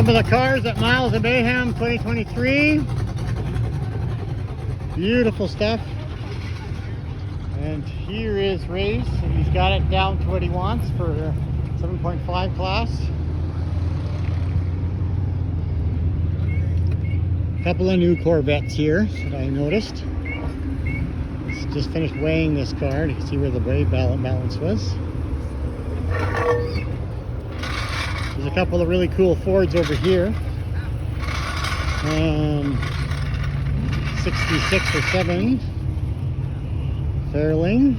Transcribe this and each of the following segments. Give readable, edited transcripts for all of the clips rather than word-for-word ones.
Some of the cars at Miles of Mayhem 2023. Beautiful stuff. And here is Ray's. He's got it down to what he wants for a 7.5 class. A couple of new Corvettes here that I noticed. He's just finished weighing this car to see where the brake balance was. There's a couple of really cool Fords over here. 66 or 7 Fairlane.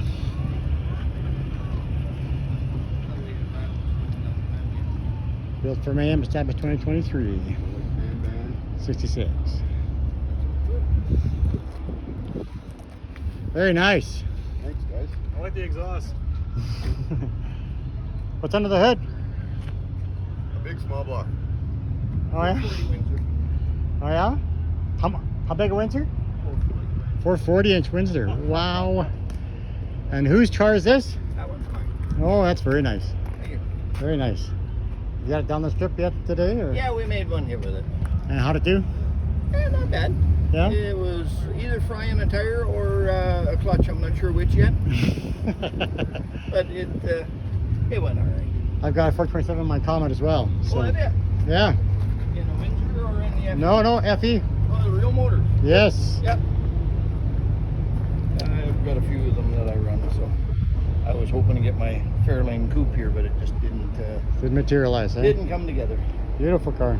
Built for Mayhem, established 2023. 66. Very nice. Thanks, guys. I like the exhaust. What's under the hood? A big small block. Oh yeah? Oh yeah? How big a Windsor? 440-inch Windsor. Wow. And whose car is this? That one's mine. Oh, that's very nice. Thank you. Very nice. You got it down the strip yet today? Or? Yeah, we made one here with it. And how'd it do? Yeah, not bad. Yeah? It was either frying a tire or a clutch. I'm not sure which yet. But it went all right. I've got a 427 in my Comet as well. So. Oh, have you? Yeah. In a Windsor or in the FE? No, FE. Oh, the real motors. Yes. Yep. I've got a few of them that I run, so I was hoping to get my Fairlane coupe here, but it just didn't Didn't materialize, eh? didn't come together. Beautiful car.